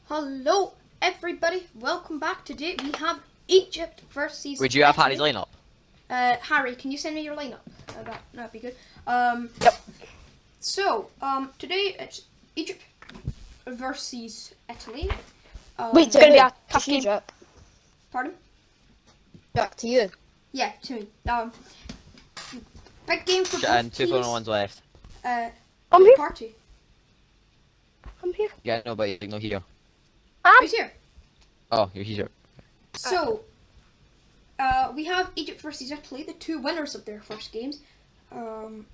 Hello everybody, welcome back. Today we have Egypt versus Would you have Italy. Harry's lineup? Harry, can you send me your lineup? That'd be good. Yep. So, today it's Egypt versus Italy. Wait, it's gonna be a tough to you, game. Jack. Pardon? Jack, to you. Yeah, to me. Big game for both And two teams. 4-1s left. I'm here. Party. I'm here. Yeah, no, but you're not here. Who's here? Oh, you're here. So, we have Egypt versus Italy, the two winners of their first games. 2-4-1-1,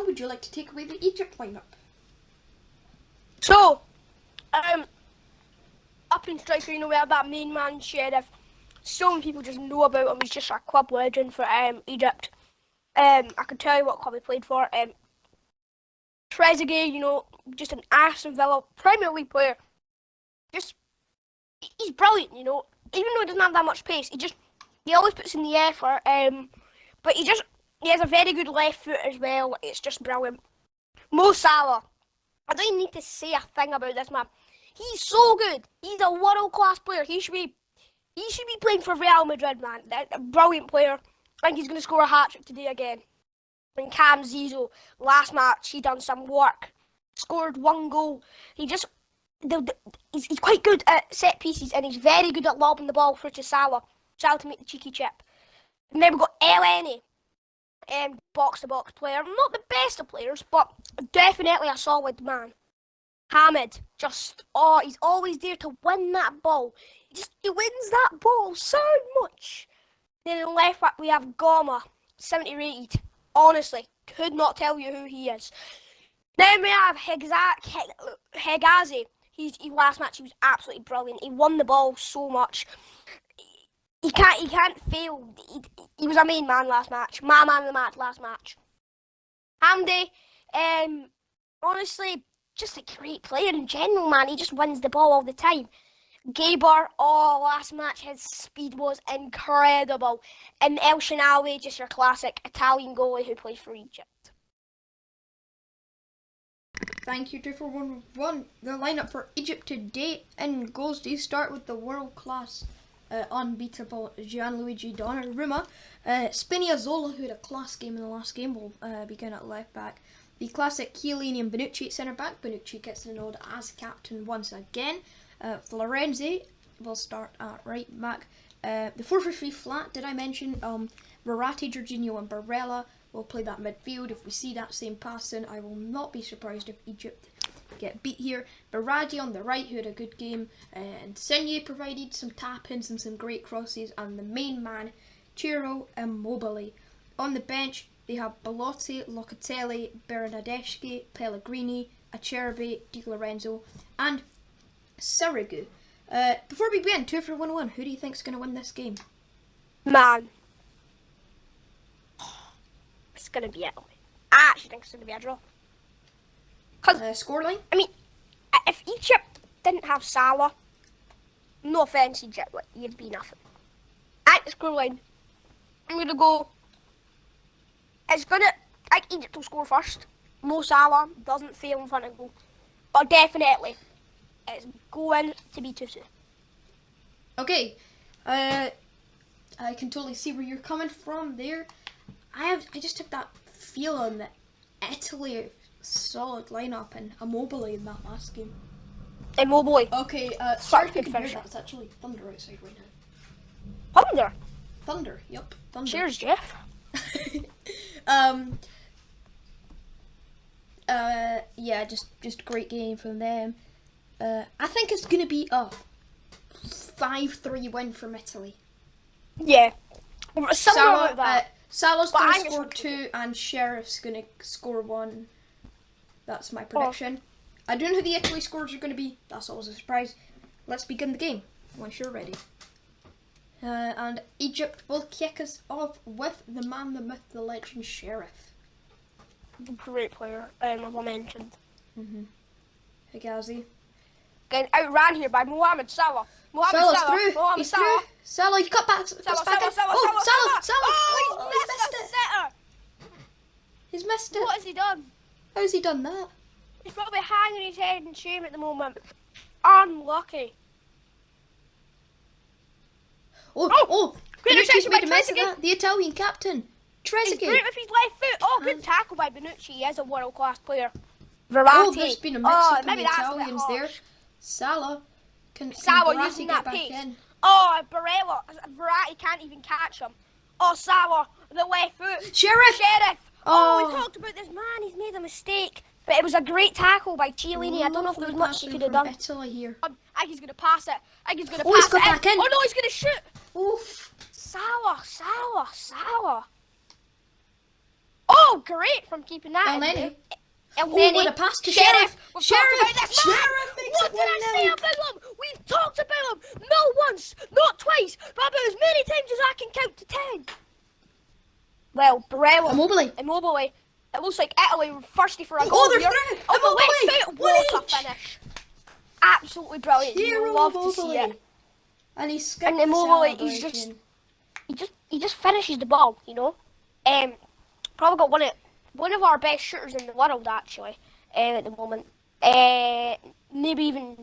would you like to take away the Egypt lineup? So, up in striker, you know, we have that main man, Sheriff. So many people just know about him. He's just a club legend for Egypt. I can tell you what club he played for. Trezeguet, you know, just an Aston Villa Premier League player. Just, he's brilliant, you know. Even though he doesn't have that much pace, he always puts in the effort. But he has a very good left foot as well. It's just brilliant. Mo Salah. I don't even need to say a thing about this man. He's so good. He's a world-class player. He should be playing for Real Madrid, man. A brilliant player. I think he's going to score a hat-trick today again. And Cam Zizzo, last match, he done some work. Scored one goal. He's quite good at set pieces, and he's very good at lobbing the ball through to Salah. Salah to make the cheeky chip. And then we've got Elneny, box-to-box player. Not the best of players, but definitely a solid man. Hamid, he's always there to win that ball. He wins that ball so much. Then in the left back we have Goma, 70 rated. Honestly, could not tell you who he is. Then we have Hegazi. Last match he was absolutely brilliant. He won the ball so much. He can't fail. He was a main man last match. My man of the match last match. Hamdi, honestly, just a great player in general, man. He just wins the ball all the time. Gaber, last match his speed was incredible. And El Shenawi, just your classic Italian goalie who plays for Egypt. Thank you, 2-4-1-1. The lineup for Egypt today in goals. Do you start with the world-class, unbeatable Gianluigi Donnarumma? Spinazzola, who had a class game in the last game, will begin at left back. The classic Chiellini and Bonucci at centre back. Bonucci gets the nod as captain once again. Florenzi will start at right back. The 4-3-3 flat, did I mention? Verratti, Jorginho and Barella will play that midfield. If we see that same passing, I will not be surprised if Egypt get beat here. Baradi on the right, who had a good game. And Insigne provided some tap-ins and some great crosses. And the main man, Ciro Immobile. On the bench, they have Belotti, Locatelli, Bernardeschi, Pellegrini, Acerbi, Di Lorenzo, and Sirigu. Before we begin, 2-4-1-1, who do you think is going to win this game? Man. It's going to be Italy. I actually think it's going to be a draw. Scoreline? I mean, if Egypt didn't have Salah, no offence Egypt, you'd be nothing. At the scoreline, I'm going to go, I think Egypt will score first. Mo Salah doesn't fail in front of goal. But definitely, it's going to be 2-2. Okay, I can totally see where you're coming from there. I just have that feeling that Italy solid lineup and Immobile in that last game. Immobile. Okay, sorry if you good can hear finisher. that. It's actually thunder outside right now. Thunder. Thunder, yep, thunder. Cheers, Jeff. Yeah, just great game from them. I think it's gonna be a 5-3 win from Italy. Yeah. Somewhere like that. Salah's But gonna I'm score just- 2 and Sheriff's gonna score 1. That's my prediction. I don't know who the Italy scores are gonna be. That's always a surprise. Let's begin the game once you're ready. And Egypt will kick us off with the man, the myth, the legend, Sheriff. Great player, as I mentioned. Hegazi. Getting outran here by Mohamed Salah. Salah's through. Mohamed He's Salah. through. Salah, you cut back. Salah, back in. Salah. Oh, Salah. Oh, Oh, he's missed it. the sitter. He's missed it. What has he done? How's he done that? He's probably hanging his head in shame at the moment. Unlucky. Great Great Benucci's interception by made a mess of Trezeguet. that. The Italian captain. He's Trezeguet. great with his left foot. Oh, good tackle by Benucci. He is a world-class player. Verratti. Oh, there's been a mix-up in maybe the that's a bit Italians there. harsh. Salah. Can Salah Verratti using get that back pace. in? Oh, Barella. Verratti can't even catch him. Oh, Salah, the left foot. Sheriff. Oh, we talked about this man. He's made a mistake. But it was a great tackle by Chiellini. I don't know if there was much he could have done. Italy here. I think he's going to pass it. I think he's going to Oh, he's pass got it. back in. Oh, no, he's going to shoot. Oof. Salah. Oh, great from keeping that in there. Oh, what a pass to Sheriff. Sheriff makes what it did I say 1-0. about him? We've talked about him. Not once, not twice, but about as many times as I can count to 10. Well, Barella. Immobile. It looks like Italy were thirsty for a goal. Oh, they're here. through. On the left foot. What a Immobile. finish. Absolutely brilliant. Hero You love to see Immobile. it. And he's skipped And the Immobile, he's celebration. he just finishes the ball, you know. Probably got one of our best shooters in the world actually. At the moment. Maybe even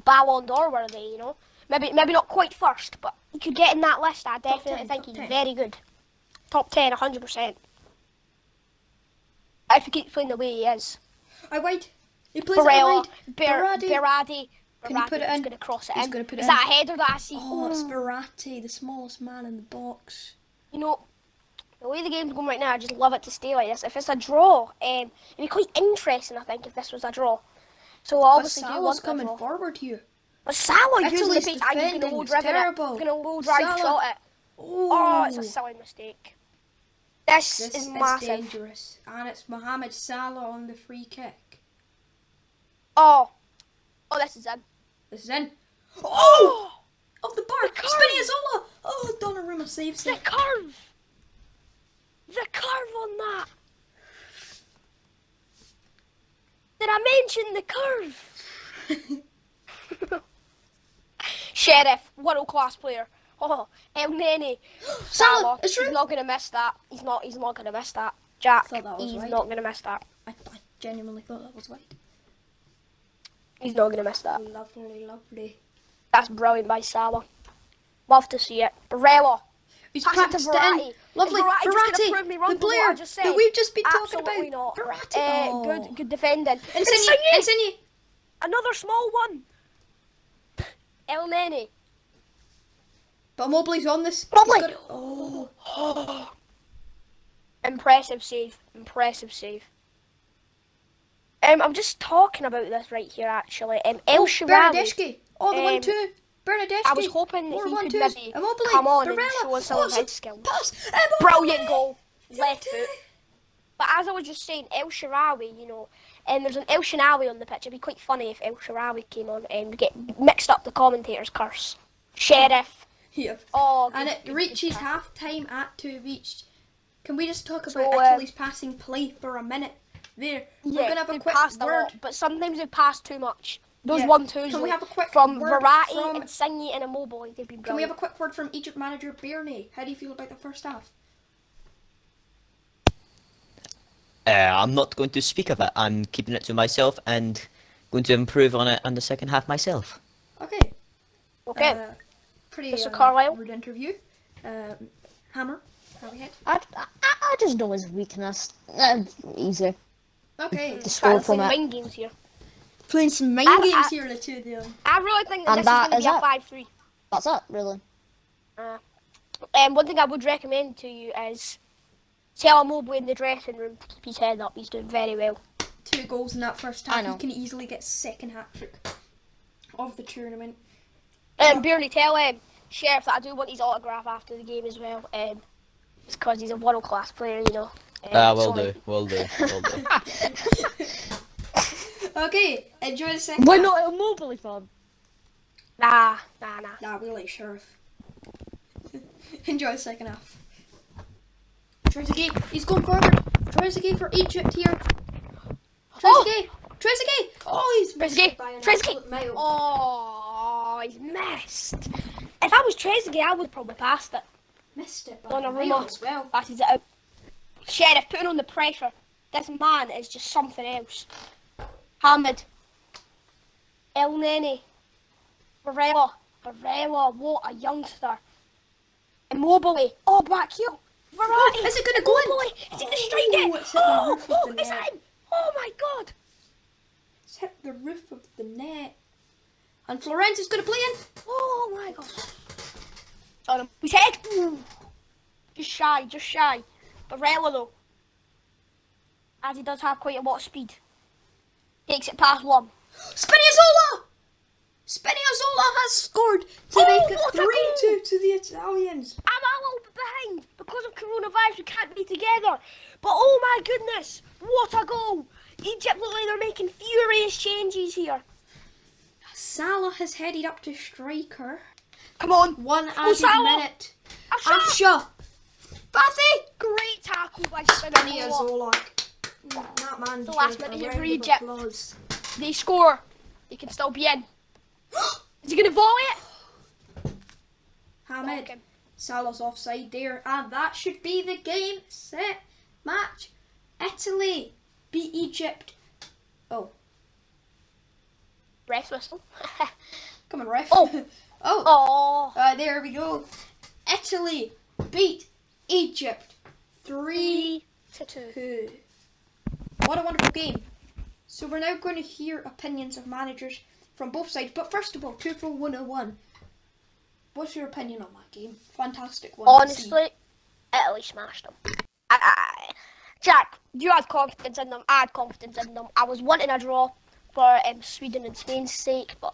Ballon d'Or worthy, you know. Maybe not quite first, but he could get in that list. I definitely think he's very good. Top 10, 100%. If he keeps playing the way he is. He plays Barella, it wide. Berardi. Can he put it in? Going to cross it He's in. gonna put it Is in. that a header that I see? Oh, it's Verratti, the smallest man in the box. You know, the way the game's going right now, I just love it to stay like this. If it's a draw, it'd be quite interesting, I think, if this was a draw. So I obviously do Salah's want coming a draw. forward here. But Salah using the Italy's pace, I think he's going to defending low is drive it. terrible. He's going to low drive Salah. shot it. Oh, it's a silly mistake. This This is is massive. dangerous. And it's Mohamed Salah on the free kick. Oh, this is in. This is in. Oh! Off the bar. The curve. Spinazzola. Oh, Donnarumma saves The it. curve. The curve on that. Did I mention the curve? Sheriff, world-class player. Oh, El Nene. Salah, it's He's true. not gonna miss that. He's not gonna miss that. Jack, Thought that was he's right. not gonna miss that. I genuinely thought that was wide. He's not gonna miss that. Lovely, lovely. That's brilliant by Salah. Love to see it. Barella. He's Pass it to practiced it in. Variety. Lovely. Is Variety just gonna Verratti, prove me wrong the for what I player just said? that we've just been talking Absolutely about. not. Verratti. Good defending. Insigne. Another small one. El Nene. But Immobile's on this. Immobile. He's got it. Oh. Impressive save. I'm just talking about this right here actually. El Shaarawy. Bernardeschi. Oh, the 1-2. Bernardeschi. I was hoping that More he could 1-2s. maybe Immobile. come on and Barella. show us some of his skills. Pass. Brilliant goal. Left foot. But as I was just saying, El Shaarawy, you know, and there's an El Shaarawy on the pitch. It'd be quite funny if El Shaarawy came on and get mixed up the commentator's curse. Sheriff. Yeah. Oh, And good, it good, reaches good pass. half time at 2 reached. Can we just talk So, about Italy's passing play for a minute? We're gonna have a they've quick passed a word. lot, but sometimes they've passed too much. Those Yeah. 1-2s Can we have a quick from word Verratti, from- Insigne and Immobile, they've been Can we have brilliant. a quick word from Egypt manager BAIRNY? How do you feel about the first half? I'm not going to speak of it. I'm keeping it to myself and going to improve on it in the second half myself. Okay. Okay. Pretty Mr. Carlisle? rude interview. Harryhead. I just know his weakness. Easy. Okay. Just Trying go to from play it. mind games here. Playing some mind I- games here, the two of them. I really think that And this that is going is to be a it. 5-3. That's it, really. One thing I would recommend to you is tell Immobile in the dressing room to keep his head up. He's doing very well. 2 goals in that first I half. know. He can easily get second hat trick of the tournament. Barely tell Sheriff that I do want his autograph after the game as well. It's because he's a world class player, you know. Will sorry. do. Will do. Okay, enjoy the second We're half. not Immobile fan. Nah. Nah, we like Sheriff. Enjoy the second half. Trezeguet, he's going forward. Trezeguet for Egypt here. Trezeguet! Oh, he's missed it by an absolute mile. Oh, he's missed. If I was Trezeguet, I would probably passed it. Missed it by On a a mile remote. as well. Passes it out. Sheriff putting on the pressure. This man is just something else. Hamid. El Nene. Barella, what a youngster. Immobile. Oh, back heel. Verratti. Is it going to go in? Immobile. Is it going to strike it? It's hit the roof of the It's net. in. Oh my god. It's hit the roof of the net. And Florence is going to play in. Oh my god. On him. His head. Ooh. Just shy. Barella though. As he does have quite a lot of speed. Takes it past one. Spinazzola! Spinazzola has scored to make it what a 3-2 to the Italians. I'm a little bit behind because of coronavirus. We can't be together. But oh my goodness, what a goal! Egypt look like they're making furious changes here. Salah has headed up to striker. Come on, One added Salah. minute. Afsha. Afsha! Bathy! Great tackle by Spinazzola. Spinazzola. That man The last deserves a minute round for of Egypt. applause. They score. They can still be in. Is he going to volley it? Hamid. Okay. Salah's offside there. And that should be the game, set, match. Italy beat Egypt. Oh, Ref whistle. come on, ref. Oh. Oh. Oh. There we go. Italy beat Egypt 3-2. 3-2. What a wonderful game. So we're now going to hear opinions of managers from both sides. But first of all, 2 for 101. What's your opinion on that game? Fantastic one. to see. Honestly, Italy smashed them. Jack, you had confidence in them. I had confidence in them. I was wanting a draw for Sweden and Spain's sake, but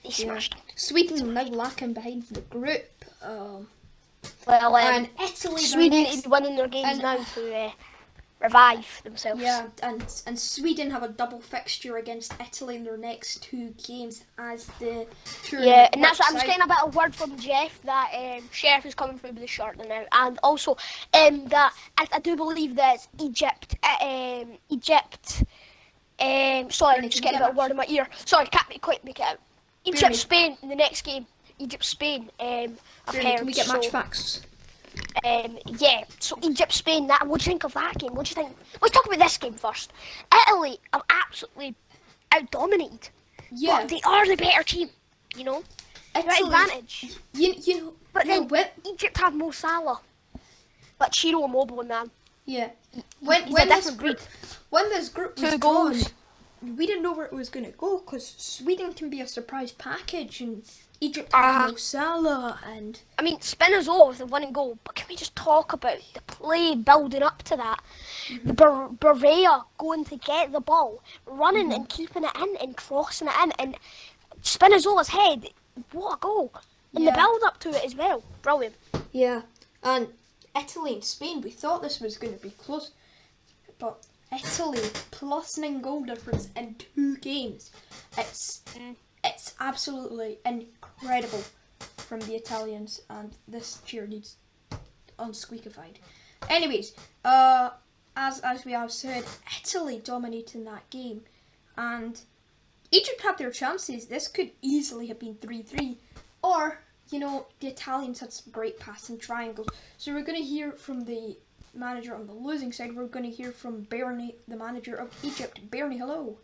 they smashed them. Sweden now lacking behind the group. Well, And Italy, Sweden their next- need to be winning their games and- now to revive themselves. Yeah, and Sweden have a double fixture against Italy in their next 2 games as the tournament Yeah, and that's what I'm works just getting a bit of word from Jeff that Sheriff is coming through with the shirt now, and also that I do believe that Egypt. Sorry, I'm just getting a bit of word in my ear. Sorry, can't quite make it out. Egypt, BAIRNY. Spain in the next game. Egypt, Spain. I've BAIRNY, heard. can we get so, match facts? Yeah, so Egypt, Spain, what do you think of that game? What do you think? Let's talk about this game first. Italy are absolutely out-dominated. Yeah, But they are the better team, you know? They're at Italy. advantage. You know, But no, then Egypt have Mo Salah. But Chiro Immobile, man. yeah. He's When a this different group, breed. when this group was 2 drawn, goals. we didn't know where it was going to go because Sweden can be a surprise package and Egypt have Mo Salah and I mean, Spinazzola was the winning goal, but can we just talk about the play building up to that? The Berea going to get the ball, running and keeping it in and crossing it in, and Spinazzola's head, what a goal. And the Yeah. build up to it as well, brilliant. yeah, and Italy and Spain. We thought this was going to be close, but Italy +9 goal difference in 2 games. It's absolutely incredible from the Italians, and this cheer needs unsqueakified. Anyways, as we have said, Italy dominating that game, and Egypt had their chances. This could easily have been 3-3, or you know, the Italians had some great passing triangles. So we're going to hear from the manager on the losing side. We're going to hear from BAIRNY, the manager of Egypt. BAIRNY, hello.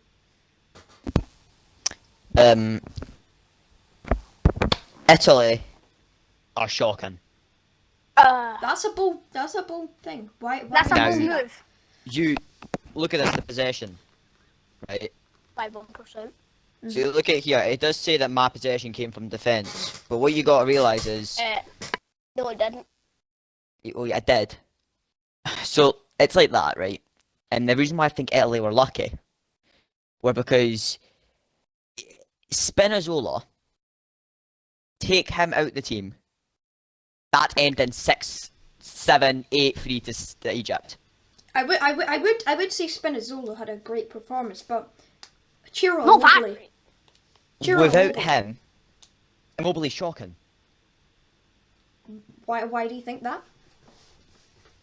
Italy are shocking. That's a bold thing. Why That's a Now- bold say that? move. You look at this, the possession, right? By 1%. So you look at here, it does say that my possession came from defence, but what you got to realise is, No, it didn't. oh yeah, I did. So it's like that, right? And the reason why I think Italy were lucky were because Spinazzola, take him out the team, that ended 6-7-8-3 to Egypt. I would say Spinazzola had a great performance, but Chiro Not that Immobile. great. Chiro Without Immobile. him, Immobile's shocking. Why do you think that?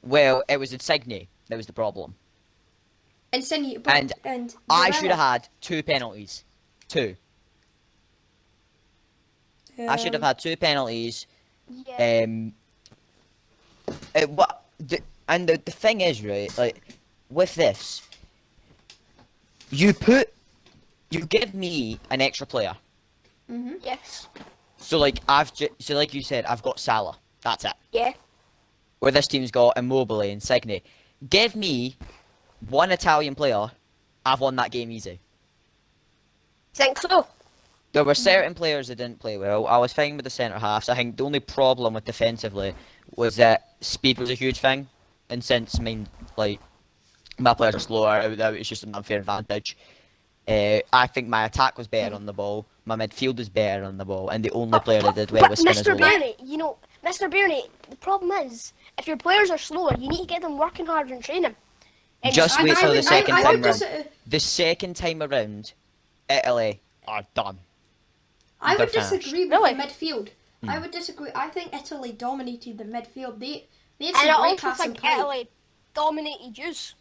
Well, it was Insigne that was the problem. Insigne, And and I Barella. should have had 2 penalties. 2. I should have had 2 penalties. Yeah. And the thing is, right, like, with this, you give me an extra player. Yes. So like so like you said, I've got Salah. That's it. Yeah. Where this team's got Immobile and Insigne. Give me one Italian player, I've won that game easy. Think so? There were certain players that didn't play well. I was fine with the centre halves. I think the only problem with defensively was that speed was a huge thing, and since like my players are slower, it's just an unfair advantage. I think my attack was better on the ball. My midfield was better on the ball, and the only player that did well But was Mr. Spinazzola. BAIRNY, Mr. BAIRNY, the problem is, if your players are slower, you need to get them working harder and training. And Just wait till the second I time would around. The second time around, Italy are done. I would They're finished. disagree with Really? the midfield. I would disagree. I think Italy dominated the midfield. They had And I some great also passing think play. Italy dominated yous.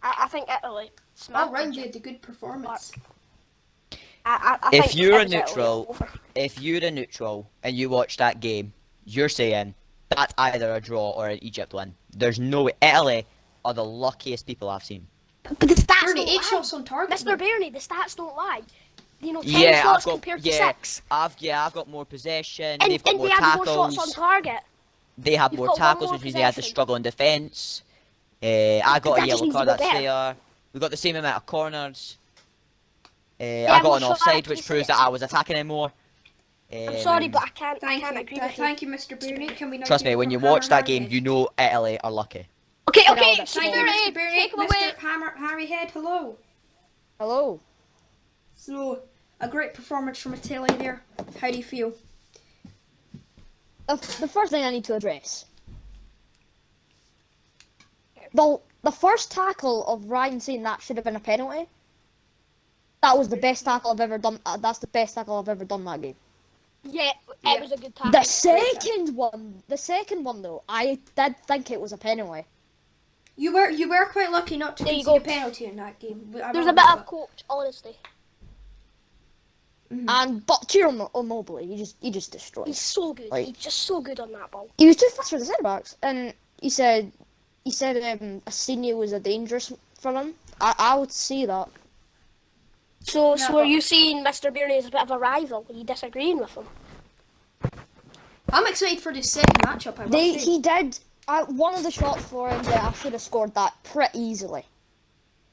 I think Italy All smacked round, you. they had a good performance. I If think you're a it was Italy neutral, over. if you're a neutral and you watch that game, you're saying that's either a draw or an Egypt win. There's no way. Italy are the luckiest people I've seen. But the stats Bernie, don't 8 lie. shots on target. Mr. BAIRNY, the stats don't lie. 10 Yeah, shots I've got compared to 6. I've got more possession. And, They've got and more they had more tackles. shots on target. They had You've more got one tackles, more which means they had to possession. struggle in defence. I got that a just yellow means card. they were That's better. fair. We got the same amount of corners. I I'm got an sorry offside, to which say proves it. that I was attacking him more. I'm sorry, but I can't agree with you. Thank you, Mr. Bernie. Can we now Trust do me, it when for you watch that Hammer game, Harryhead? you know Italy are lucky. Okay, Get out okay, of that Thank you, Bernie, Mr. Bernie. take him away. Mr. Hammer Harryhead, hello. Hello. So, a great performance from Italy there. How do you feel? The first thing I need to address. The first tackle of Ryan saying that should have been a penalty. That was the best tackle I've ever done. That's the best tackle I've ever done that game. Yeah, Yeah. it was a good tackle. The second one though, I did think it was a penalty. You were quite lucky not to There you concede a go. penalty in that game. There's a bit of coach, honestly. But to your Immobile, he just destroyed. He's so good. Like- He's just so good on that ball. He was too fast for the centre backs, and he said Insigne was a dangerous for him. I would see that. So No, are you saying Mr. BAIRNY is a bit of a rival? Are you disagreeing with him? I'm excited for the second matchup. I must say. He did. One of the shots for him that I should have scored that pretty easily.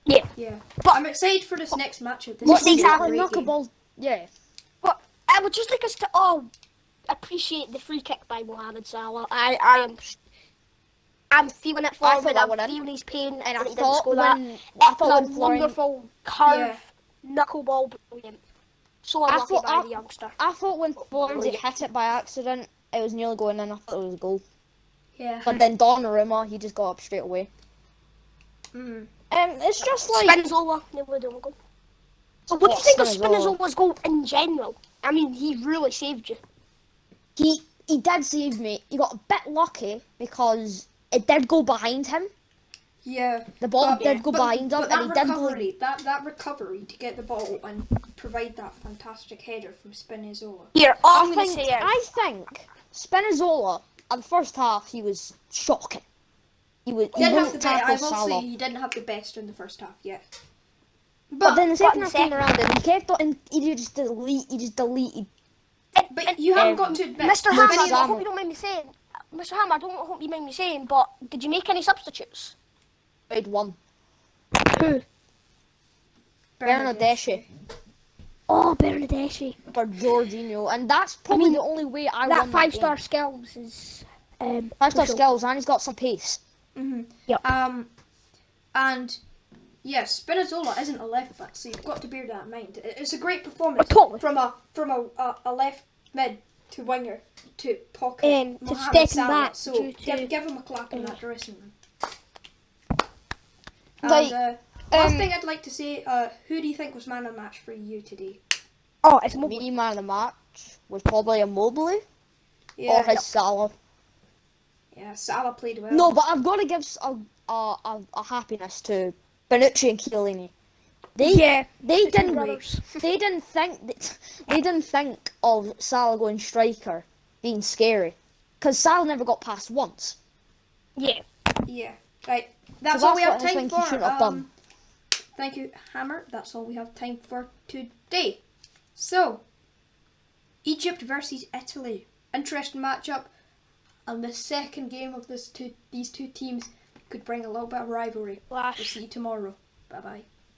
Yeah. Yeah, But- I'm excited for this next matchup. This What is gonna be a exactly? great game. Knuckleball. Yeah. But I would just like us to all appreciate the free kick by Mohamed Salah. I'm feeling it I forward. thought that I'm went in. feeling his pain, and I he didn't thought score that. when It I thought was when a Florian, wonderful curve Yeah. knuckleball, brilliant. So I unlucky thought- by the youngster. I thought when Florian hit it by accident, it was nearly going in. I thought it was a goal. Yeah. But then Donnarumma, he just got up straight away. Mm. It's just like Spinazzola nearly doing a goal. So what do you think of Spinazzola? Spinazzola's goal in general? I mean, he really saved you. he did save me. He got a bit lucky because it did go behind him. Yeah. The ball But- did go but- behind him, but and he did. recovery, that recovery to get the ball and provide that fantastic header from Spinazzola. Here, all I'm I going to think say is, Spinazzola at the first half he was shocking. He Didn't have the wouldn't best. tackle I will say Salah. he didn't have the best in the first half yet. But then the second half came second- around and he kept on. He just deleted. But you haven't got to admit, Mr. Hammer, I Spinazzola- hope you don't mind me saying, Mr. Hammer, I hope you mind me saying, but did you make any substitutes? Played one. Who? Bernadeschi Oh, Bernadeschi. for Jorginho, and that's probably the only way I That won five-star game. skills is 5-star crucial. skills, and he's got some pace. And yes, Spinazzola isn't a left back, so you've got to bear that in mind. It's a great performance Totally. from a left mid to winger to pocket To Mohamed step Salah. back So to- give him a clap in that dressing room. Like, And last thing I'd like to say, who do you think was man of the match for you today? Oh, it's Immobile. Me man of the match was probably Immobile or Yeah, his Salah. yeah, Salah played well. No, but I've got to give a happiness to Bonucci and Chiellini. They didn't brothers. they didn't think of Salah going striker being scary, because Salah never got past once. Yeah. Yeah, right. That's So all we have what I time think for. he shouldn't have done. Thank you, Hammer. That's all we have time for today. So, Egypt versus Italy. Interesting matchup. And the second game of these two teams could bring a little bit of rivalry. We'll Flash. see you tomorrow. Bye bye.